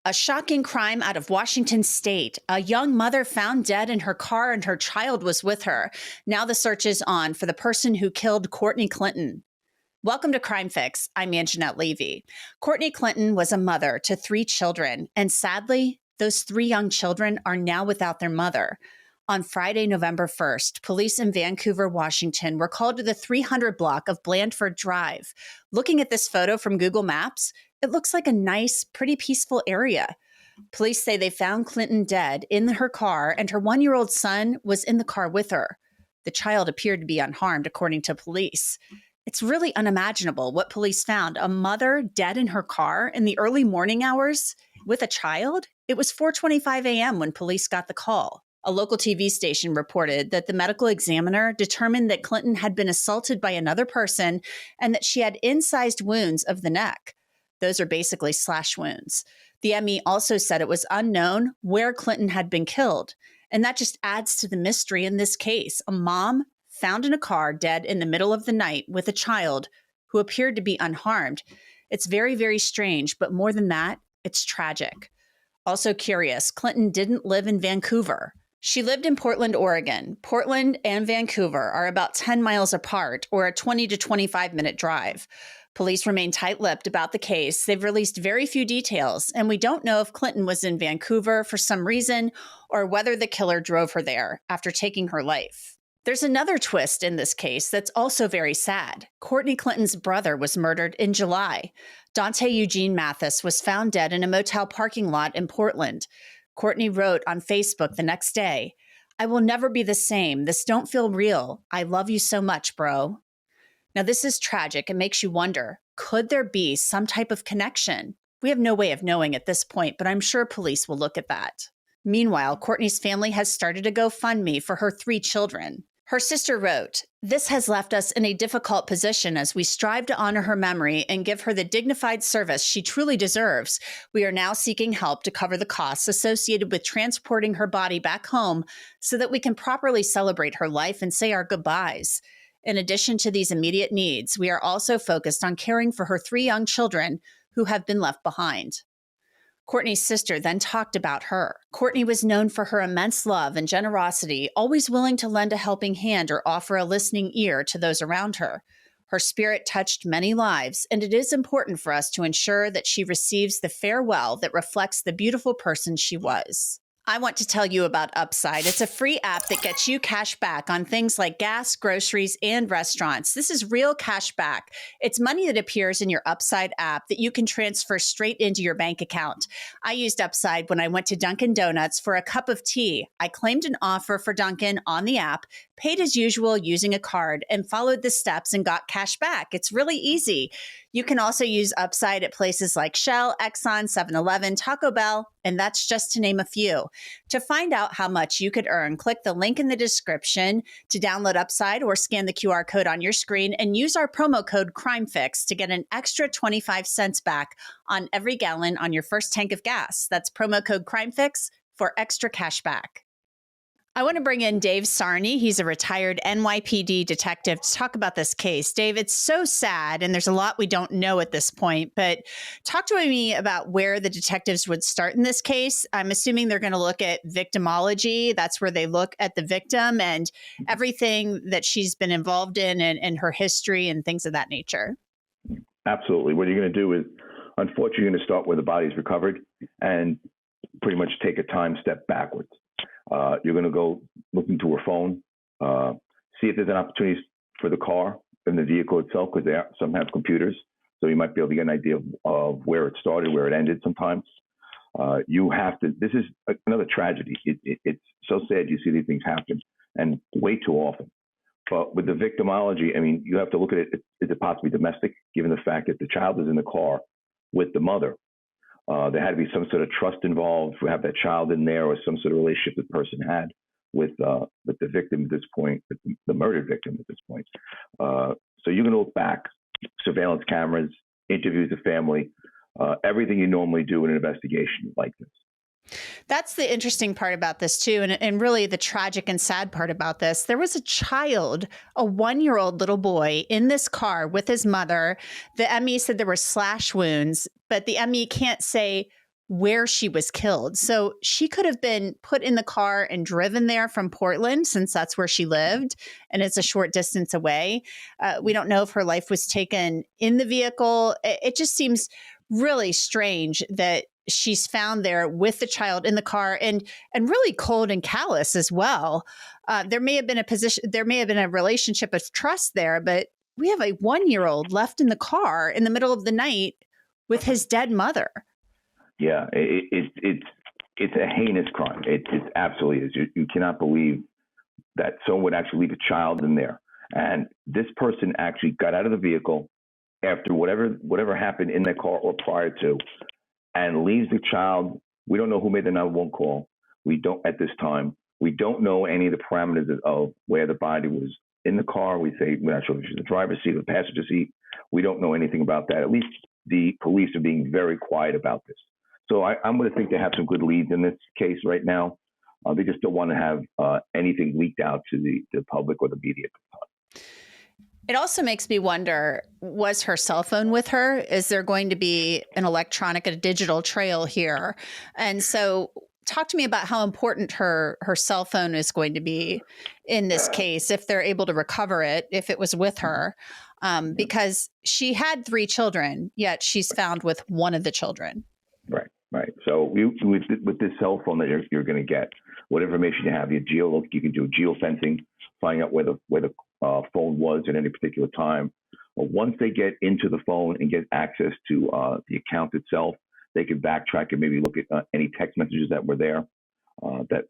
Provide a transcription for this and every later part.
A shocking crime out of Washington state. A young mother found dead in her car and her child was with her. Now the search is on for the person who killed Courtney Clinton. Welcome to Crime Fix. I'm Angenette Levy. Courtney Clinton was a mother to 3 children, and sadly, those 3 young children are now without their mother. On Friday, November 1st, police in Vancouver, Washington were called to the 300 block of Blandford Drive. Looking at this photo from Google Maps, it looks like a nice, pretty peaceful area. Police say they found Clinton dead in her car, and her 1-year-old son was in the car with her. The child appeared to be unharmed, according to police. It's really unimaginable what police found. A mother dead in her car in the early morning hours with a child? It was 4:25 a.m. when police got the call. A local TV station reported that the medical examiner determined that Clinton had been assaulted by another person and that she had incised wounds of the neck. Those are basically slash wounds. The ME also said it was unknown where Clinton had been killed. And that just adds to the mystery in this case. A mom found in a car dead in the middle of the night with a child who appeared to be unharmed. It's very, very strange, but more than that, it's tragic. Also curious, Clinton didn't live in Vancouver. She lived in Portland, Oregon. Portland and Vancouver are about 10 miles apart, or a 20 to 25-minute drive. Police remain tight-lipped about the case. They've released very few details, and we don't know if Clinton was in Vancouver for some reason or whether the killer drove her there after taking her life. There's another twist in this case that's also very sad. Courtney Clinton's brother was murdered in July. Dante Eugene Mathis was found dead in a motel parking lot in Portland. Courtney wrote on Facebook the next day, "I will never be the same. This don't feel real. I love you so much, bro." Now, this is tragic. It makes you wonder, could there be some type of connection? We have no way of knowing at this point, but I'm sure police will look at that. Meanwhile, Courtney's family has started a GoFundMe for her 3 children. Her sister wrote, "This has left us in a difficult position as we strive to honor her memory and give her the dignified service she truly deserves. We are now seeking help to cover the costs associated with transporting her body back home so that we can properly celebrate her life and say our goodbyes. In addition to these immediate needs, we are also focused on caring for her 3 young children who have been left behind." Courtney's sister then talked about her. Courtney was known for her immense love and generosity, always willing to lend a helping hand or offer a listening ear to those around her. Her spirit touched many lives, and it is important for us to ensure that she receives the farewell that reflects the beautiful person she was. I want to tell you about Upside. It's a free app that gets you cash back on things like gas, groceries, and restaurants. This is real cash back. It's money that appears in your Upside app that you can transfer straight into your bank account. I used Upside when I went to Dunkin' Donuts for a cup of tea. I claimed an offer for Dunkin' on the app, paid as usual using a card, and followed the steps and got cash back. It's really easy. You can also use Upside at places like Shell, Exxon, 7-Eleven, Taco Bell, and that's just to name a few. To find out how much you could earn, click the link in the description to download Upside or scan the QR code on your screen and use our promo code CRIMEFIX to get an extra 25 cents back on every gallon on your first tank of gas. That's promo code CRIMEFIX for extra cash back. I want to bring in Dave Sarney. He's a retired NYPD detective to talk about this case. Dave, it's so sad, and there's a lot we don't know at this point, but talk to me about where the detectives would start in this case. I'm assuming they're going to look at victimology. That's where they look at the victim and everything that she's been involved in and her history and things of that nature. Absolutely. What you're going to do is, unfortunately, you're going to start where the body is recovered and pretty much take a time step backwards. You're going to go look into her phone, see if there's an opportunity for the car and the vehicle itself, because some have computers, so you might be able to get an idea of where it started, where it ended sometimes. You have to, this is another tragedy. It's so sad you see these things happen, and way too often. But with the victimology, I mean, you have to look at it, is it possibly domestic, given the fact that the child is in the car with the mother? There had to be some sort of trust involved to have that child in there, or some sort of relationship the person had with the victim at this point, with the murdered victim at this point. So you're going to look back, surveillance cameras, interviews of family, everything you normally do in an investigation like this. That's the interesting part about this too. And really the tragic and sad part about this. There was a child, a 1-year-old little boy in this car with his mother. The ME said there were slash wounds, but the ME can't say where she was killed. So she could have been put in the car and driven there from Portland, since that's where she lived, and it's a short distance away. We don't know if her life was taken in the vehicle. It just seems really strange that she's found there with the child in the car, and really cold and callous as well. There may have been a relationship of trust there, but we have a 1-year-old left in the car in the middle of the night with his dead mother. Yeah, it's a heinous crime. It absolutely is. You cannot believe that someone would actually leave a child in there. And this person actually got out of the vehicle after whatever happened in the car or prior to, and leaves the child. We don't know who made the 911 call. We don't at this time. We don't know any of the parameters of where the body was in the car. We're not sure if she's in the driver's seat or the passenger seat. We don't know anything about that. At least the police are being very quiet about this. So I'm going to think they have some good leads in this case right now. They just don't want to have anything leaked out to the public or the media at the time. It also makes me wonder, was her cell phone with her? Is there going to be a digital trail here? And so talk to me about how important her cell phone is going to be in this case, if they're able to recover it, if it was with her, because she had 3 children, yet she's found with one of the children. Right. So with this cell phone that you're going to get, what information you have, you can do geofencing, find out where the phone was at any particular time. But once they get into the phone and get access to the account itself, they can backtrack and maybe look at any text messages that were there that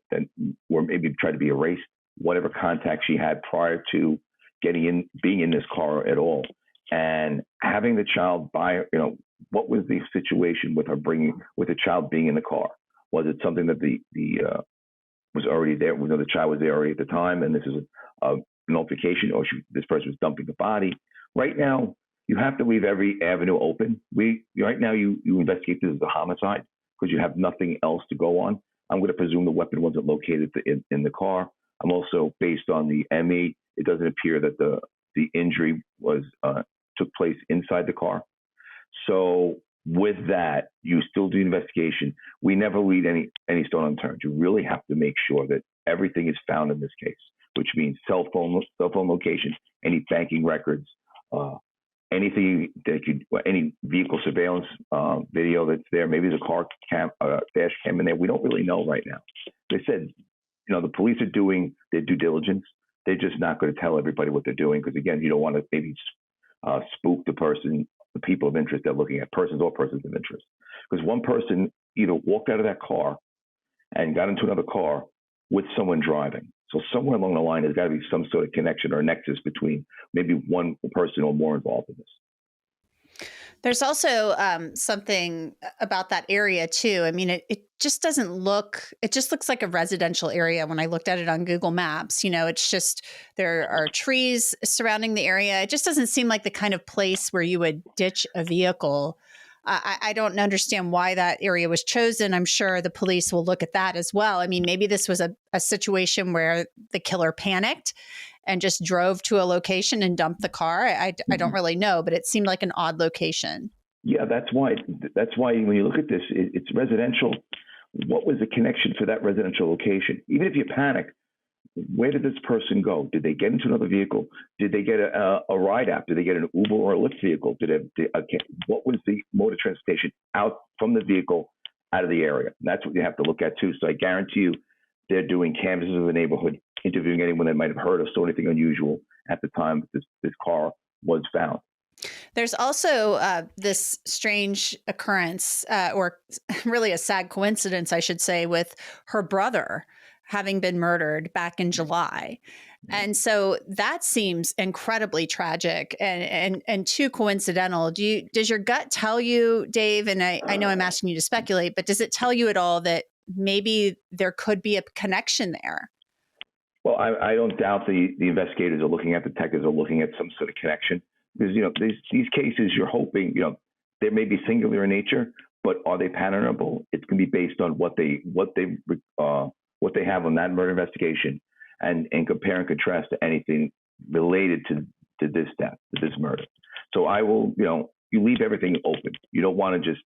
were maybe try to be erased, whatever contact she had prior to being in this car at all, and having the child what was the situation with the child being in the car? Was it something that the was already there? We know the child was there already at the time, and this is an altercation, or this person was dumping the body. Right now, you have to leave every avenue open. Right now, you investigate this as a homicide because you have nothing else to go on. I'm going to presume the weapon wasn't located in the car. I'm also, based on the ME, it doesn't appear that the injury took place inside the car. So with that, you still do investigation. We never leave any stone unturned. You really have to make sure that everything is found in this case, which means cell phone location, any banking records, anything any vehicle surveillance video that's there. Maybe there's a car dash cam in there. We don't really know right now. They said, the police are doing their due diligence. They're just not going to tell everybody what they're doing because, again, you don't want to maybe spook the people of interest they're looking at, persons of interest. Because one person either walked out of that car and got into another car with someone driving. So somewhere along the line, there's got to be some sort of connection or nexus between maybe one person or more involved in this. There's also something about that area too. I mean, it just it just looks like a residential area when I looked at it on Google Maps. It's just, there are trees surrounding the area. It just doesn't seem like the kind of place where you would ditch a vehicle. I don't understand why that area was chosen. I'm sure the police will look at that as well. I mean, maybe this was a situation where the killer panicked and just drove to a location and dumped the car. I don't really know, but it seemed like an odd location. Yeah, that's why when you look at this, it's residential. What was the connection for that residential location? Even if you panic, where did this person go? Did they get into another vehicle? Did they get a ride app? Did they get an Uber or a Lyft vehicle? What was the mode of transportation out from the vehicle out of the area? And that's what you have to look at too. So I guarantee you, they're doing canvases of the neighborhood, interviewing anyone that might have heard or saw anything unusual at the time this car was found. There's also this strange occurrence, or really a sad coincidence, I should say, with her brother having been murdered back in July. And so that seems incredibly tragic and too coincidental. Does your gut tell you, Dave, and I know I'm asking you to speculate, but does it tell you at all that maybe there could be a connection there? Well, I don't doubt the investigators are looking at, the detectives are looking at some sort of connection. Because, these cases, you're hoping, they may be singular in nature, but are they patternable? It's going to be based on what they have on that murder investigation, and compare and contrast to anything related to this death, to this murder. So I will, you leave everything open. You don't want to just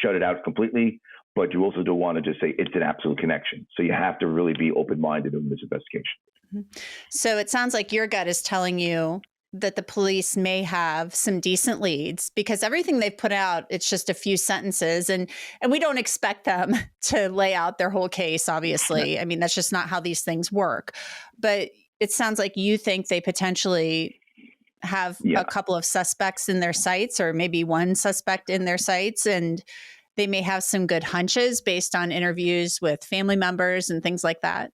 shut it out completely, but you also don't want to just say it's an absolute connection. So you have to really be open-minded in this investigation. So it sounds like your gut is telling you that the police may have some decent leads, because everything they've put out, it's just a few sentences, and we don't expect them to lay out their whole case, obviously. I mean, that's just not how these things work. But it sounds like you think they potentially have a couple of suspects in their sights, or maybe one suspect in their sights, and they may have some good hunches based on interviews with family members and things like that.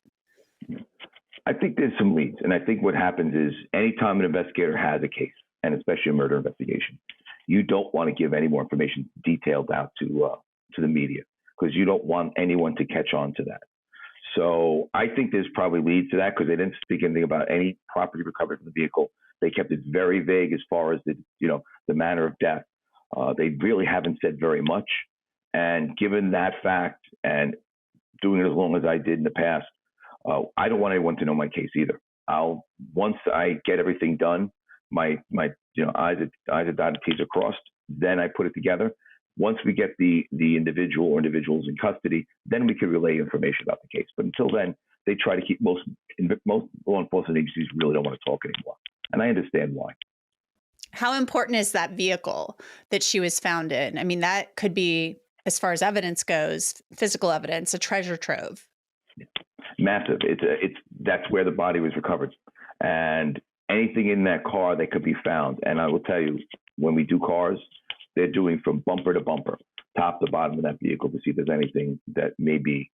I think there's some leads. And I think what happens is anytime an investigator has a case, and especially a murder investigation, you don't want to give any more information detailed out to the media, because you don't want anyone to catch on to that. So I think there's probably leads to that, because they didn't speak anything about any property recovered from the vehicle. They kept it very vague as far as the manner of death. They really haven't said very much. And given that fact, and doing it as long as I did in the past, I don't want anyone to know my case either. Once I get everything done, my I's are dotted, T's are crossed, then I put it together. Once we get the individual or individuals in custody, then we can relay information about the case. But until then, they try to keep most law enforcement agencies really don't want to talk anymore. And I understand why. How important is that vehicle that she was found in? I mean, that could be, as far as evidence goes, physical evidence, a treasure trove. Massive. That's where the body was recovered, and anything in that car that could be found. And I will tell you, when we do cars, they're doing from bumper to bumper, top to bottom of that vehicle, to see if there's anything that may be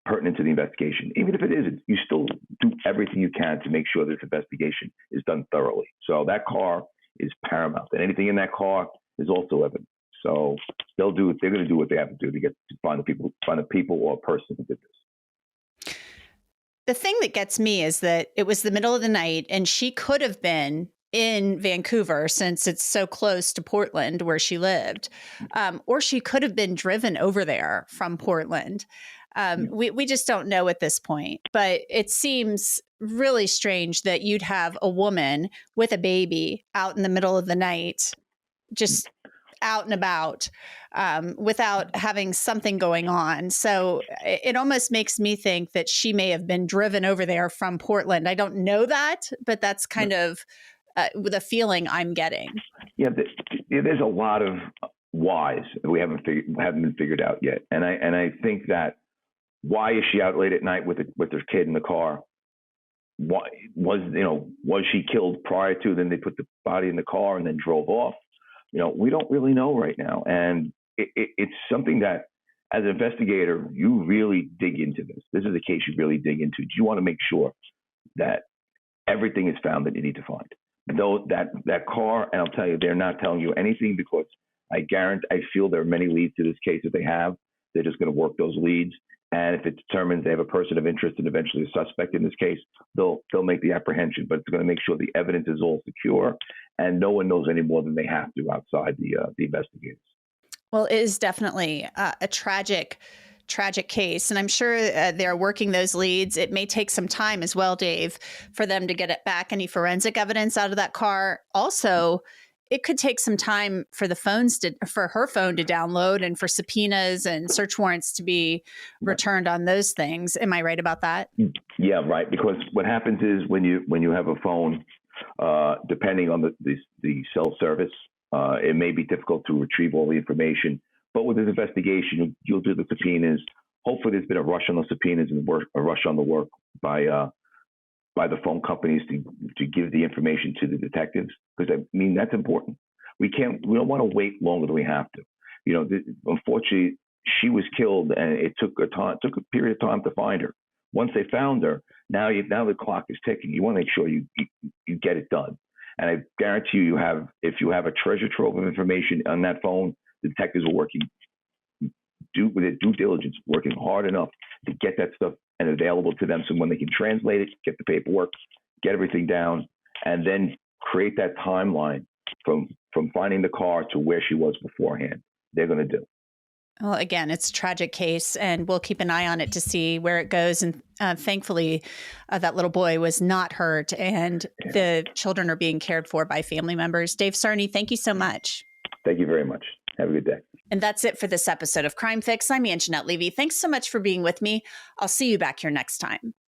pertinent to the investigation. Even if it isn't, you still do everything you can to make sure this investigation is done thoroughly. So that car is paramount, and anything in that car is also evidence. So they're going to do what they have to do to find the people or person who did this. The thing that gets me is that it was the middle of the night, and she could have been in Vancouver, since it's so close to Portland where she lived, or she could have been driven over there from Portland. We just don't know at this point, but it seems really strange that you'd have a woman with a baby out in the middle of the night, just out and about, without having something going on. So it almost makes me think that she may have been driven over there from Portland. I don't know that, but that's kind of the feeling I'm getting. Yeah, there's a lot of whys that we haven't been figured out yet, and I think that why is she out late at night with her kid in the car? Why was she killed prior to? Then they put the body in the car and then drove off. We don't really know right now. And it's something that, as an investigator, you really dig into this. This is a case you really dig into. You want to make sure that everything is found that you need to find. Though that car, and I'll tell you, they're not telling you anything, because I feel there are many leads to this case that they have. They're just going to work those leads. And if it determines they have a person of interest and eventually a suspect in this case, they'll make the apprehension. But it's going to make sure the evidence is all secure, and no one knows any more than they have to outside the investigators. Well, it is definitely a tragic case, and I'm sure they're working those leads. It may take some time as well, Dave, for them to get it back, any forensic evidence out of that car. Also, it could take some time for for her phone to download, and for subpoenas and search warrants to be returned on those things. Am I right about that? Yeah, right. Because what happens is when you have a phone, depending on the cell service, it may be difficult to retrieve all the information. But with this investigation, you'll do the subpoenas. Hopefully, there's been a rush on the subpoenas and a rush on the work by the phone companies to give the information to the detectives, because that's important. We don't want to wait longer than we have to. Unfortunately, she was killed, and it took a period of time to find her. Once they found her, now the clock is ticking. You want to make sure you get it done. And I guarantee you, if you have a treasure trove of information on that phone, the detectives are working with their due diligence, working hard enough to get that stuff and available to them, so when they can translate it, get the paperwork, get everything down, and then create that timeline from finding the car to where she was beforehand. They're going to do. Well, again, it's a tragic case, and we'll keep an eye on it to see where it goes. And thankfully, that little boy was not hurt, and the children are being cared for by family members. Dave Sarney, thank you so much. Thank you very much. Have a good day. And that's it for this episode of Crime Fix. I'm Angenette Levy. Thanks so much for being with me. I'll see you back here next time.